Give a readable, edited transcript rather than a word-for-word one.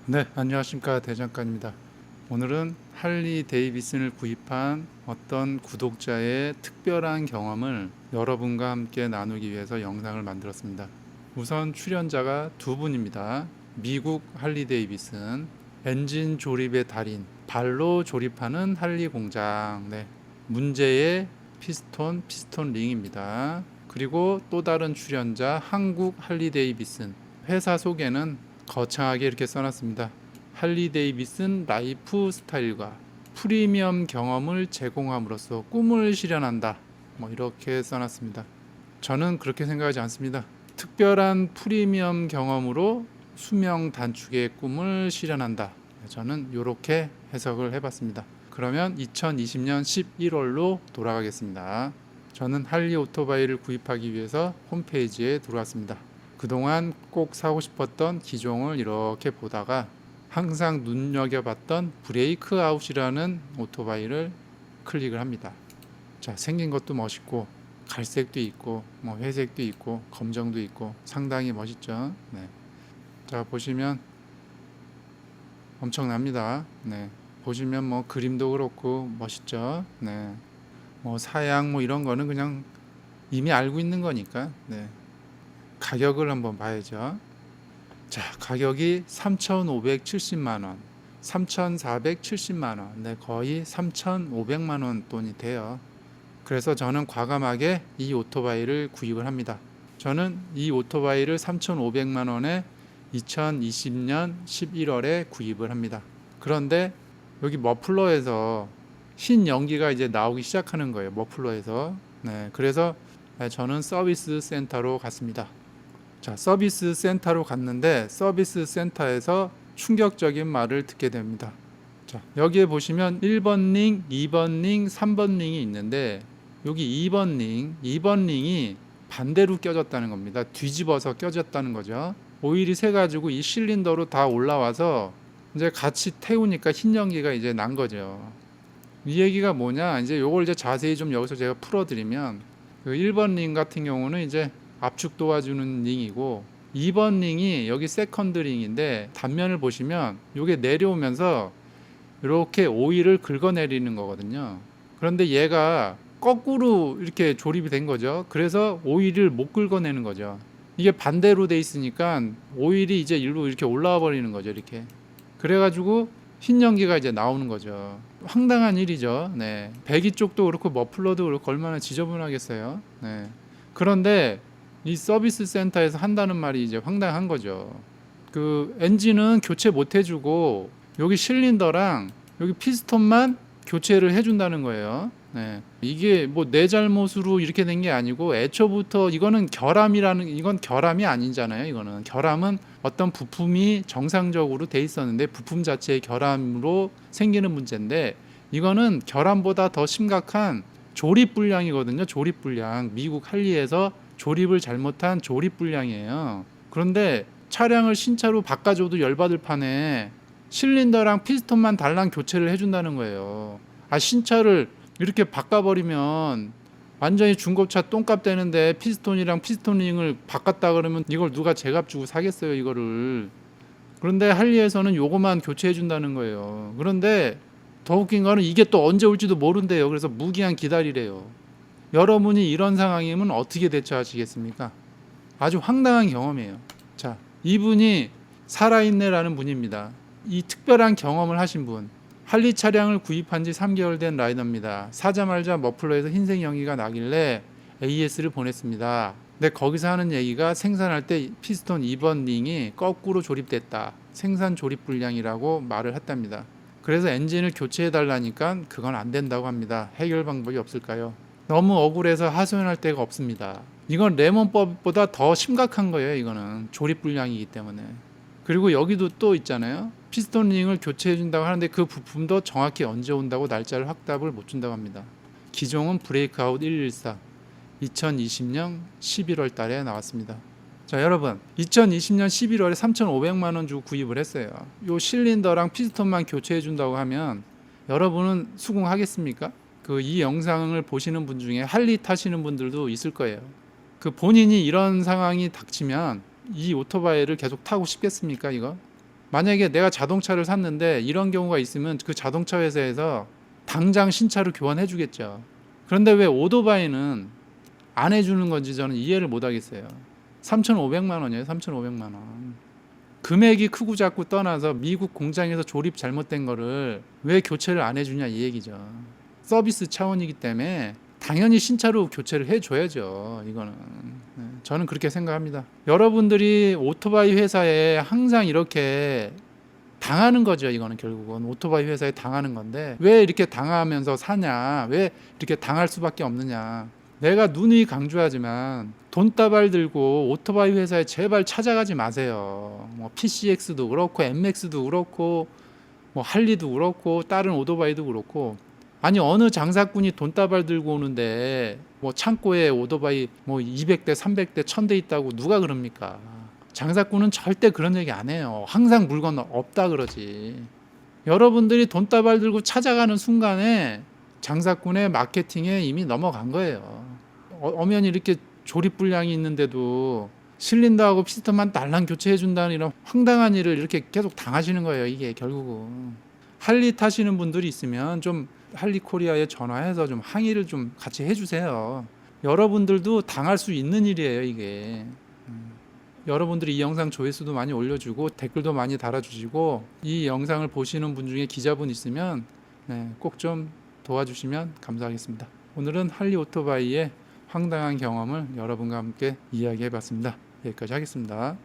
네, 안녕하십니까. 대장간입니다. 오늘은 할리 데이비슨을 구입한 어떤 구독자의 특별한 경험을 여러분과 함께 나누기 위해서 영상을 만들었습니다. 우선 출연자가 두 분입니다. 미국 할리 데이비슨, 엔진 조립의 달인, 발로 조립하는 할리 공장, 네, 문제의 피스톤 링입니다. 그리고 또 다른 출연자 한국 할리 데이비슨, 회사 소개는 거창하게 이렇게 써놨습니다. 할리 데이비슨 라이프 스타일과 프리미엄 경험을 제공함으로써 꿈을 실현한다. 뭐 이렇게 써놨습니다. 저는 그렇게 생각하지 않습니다. 특별한 프리미엄 경험으로 수명 단축의 꿈을 실현한다. 저는 이렇게 해석을 해봤습니다. 그러면 2020년 11월로 돌아가겠습니다. 저는 할리 오토바이를 구입하기 위해서 홈페이지에 들어왔습니다. 그동안 꼭 사고 싶었던 기종을 이렇게 보다가 항상 눈여겨봤던 브레이크 아웃이라는 오토바이를 클릭을 합니다. 자, 생긴 것도 멋있고 갈색도 있고 뭐 회색도 있고 검정도 있고 상당히 멋있죠. 네. 자, 보시면 엄청납니다. 네. 보시면 뭐 그림도 그렇고 멋있죠. 네. 뭐 사양 뭐 이런 거는 그냥 이미 알고 있는 거니까. 네. 가격을 한번 봐야죠. 자, 가격이 3,570만 원, 3,470만 원, 네, 거의 3,500만 원 돈이 돼요. 그래서 저는 과감하게 이 오토바이를 구입을 합니다. 저는 이 오토바이를 3,500만 원에 2020년 11월에 구입을 합니다. 그런데 여기 머플러에서 흰 연기가 이제 나오기 시작하는 거예요. 머플러에서. 네, 그래서 저는 서비스 센터로 갔습니다. 자, 서비스 센터로 갔는데 서비스 센터에서 충격적인 말을 듣게 됩니다. 자, 여기에 보시면 1번 링, 2번 링, 3번 링이 있는데 여기 2번 링이 반대로 껴졌다는 겁니다. 뒤집어서 껴졌다는 거죠. 오일이 새가지고 이 실린더로 다 올라와서 이제 같이 태우니까 흰 연기가 이제 난 거죠. 이 얘기가 뭐냐? 이제 요걸 이제 자세히 좀 여기서 제가 풀어드리면 그 1번 링 같은 경우는 이제 압축 도와주는 링이고 2번 링이 여기 세컨드 링인데 단면을 보시면 이게 내려오면서 이렇게 오일을 긁어내리는 거거든요. 그런데 얘가 거꾸로 이렇게 조립이 된 거죠. 그래서 오일을 못 긁어내는 거죠. 이게 반대로 돼 있으니까 오일이 이제 일로 이렇게 올라와 버리는 거죠. 이렇게. 그래가지고 흰 연기가 이제 나오는 거죠. 황당한 일이죠. 네. 배기 쪽도 그렇고 머플러도 그렇고 얼마나 지저분하겠어요. 네. 그런데 이 서비스 센터에서 한다는 말이 이제 황당한 거죠. 그 엔진은 교체 못 해주고 여기 실린더랑 여기 피스톤만 교체를 해준다는 거예요. 네. 이게 뭐 내 잘못으로 이렇게 된 게 아니고 애초부터 이건 결함이 아니잖아요. 이거는 결함은 어떤 부품이 정상적으로 돼 있었는데 부품 자체의 결함으로 생기는 문제인데 이거는 결함보다 더 심각한 조립 불량이거든요. 조립 불량. 미국 할리에서 조립을 잘못한 조립 불량이에요. 그런데 차량을 신차로 바꿔줘도 열받을 판에 실린더랑 피스톤만 달랑 교체를 해준다는 거예요. 아, 신차를 이렇게 바꿔버리면 완전히 중고차 똥값 되는데 피스톤이랑 피스톤링을 바꿨다 그러면 이걸 누가 제값 주고 사겠어요, 이거를. 그런데 할리에서는 요거만 교체해 준다는 거예요. 그런데 더 웃긴 거는 이게 또 언제 올지도 모른대요. 그래서 무기한 기다리래요. 여러분이 이런 상황이면 어떻게 대처하시겠습니까? 아주 황당한 경험이에요. 자, 이분이 살아있네라는 분입니다. 이 특별한 경험을 하신 분, 할리 차량을 구입한 지 3개월 된 라이더입니다. 사자마자 머플러에서 흰색 연기가 나길래 AS를 보냈습니다. 근데 거기서 하는 얘기가 생산할 때 피스톤 2번 링이 거꾸로 조립됐다. 생산 조립 불량이라고 말을 했답니다. 그래서 엔진을 교체해 달라니까 그건 안 된다고 합니다. 해결 방법이 없을까요? 너무 억울해서 하소연할 데가 없습니다. 이건 레몬법보다 더 심각한 거예요. 이거는 조립 불량이기 때문에. 그리고 여기도 또 있잖아요. 피스톤 링을 교체해 준다고 하는데 그 부품도 정확히 언제 온다고 날짜를 확답을 못 준다고 합니다. 기종은 브레이크아웃 114 2020년 11월 달에 나왔습니다. 자, 여러분, 2020년 11월에 3,500만 원 주고 구입을 했어요. 요 실린더랑 피스톤만 교체해 준다고 하면 여러분은 수긍하겠습니까? 그 이 영상을 보시는 분 중에 할리 타시는 분들도 있을 거예요. 그 본인이 이런 상황이 닥치면 이 오토바이를 계속 타고 싶겠습니까? 이거 만약에 내가 자동차를 샀는데 이런 경우가 있으면 그 자동차 회사에서 당장 신차로 교환해 주겠죠. 그런데 왜 오토바이는 안 해주는 건지 저는 이해를 못 하겠어요. 3,500만 원이에요. 3,500만 원. 금액이 크고 작고 떠나서 미국 공장에서 조립 잘못된 거를 왜 교체를 안 해주냐 이 얘기죠. 서비스 차원이기 때문에 당연히 신차로 교체를 해줘야죠. 이거는 저는 그렇게 생각합니다. 여러분들이 오토바이 회사에 항상 이렇게 당하는 거죠. 이거는 결국은 오토바이 회사에 당하는 건데 왜 이렇게 당하면서 사냐, 왜 이렇게 당할 수밖에 없느냐. 내가 누누이 강조하지만 돈다발 들고 오토바이 회사에 제발 찾아가지 마세요. 뭐 PCX도 그렇고 MX도 그렇고 뭐 할리도 그렇고 다른 오토바이도 그렇고, 아니 어느 장사꾼이 돈다발 들고 오는데 뭐 창고에 오토바이 뭐 200대 300대 1000대 있다고 누가 그럽니까? 장사꾼은 절대 그런 얘기 안 해요. 항상 물건 없다 그러지. 여러분들이 돈다발 들고 찾아가는 순간에 장사꾼의 마케팅에 이미 넘어간 거예요. 엄연히 이렇게 조립 불량이 있는데도 실린더하고 피스톤만 달랑 교체해 준다는 이런 황당한 일을 이렇게 계속 당하시는 거예요. 이게 결국은 할리 타시는 분들이 있으면 좀 할리 코리아에 전화해서 좀 항의를 좀 같이 해주세요. 여러분들도 당할 수 있는 일이에요. 이게 여러분들이 이 영상 조회수도 많이 올려주고 댓글도 많이 달아주시고 이 영상을 보시는 분 중에 기자분 있으면 꼭 좀 도와주시면 감사하겠습니다. 오늘은 할리 오토바이의 황당한 경험을 여러분과 함께 이야기해 봤습니다. 여기까지 하겠습니다.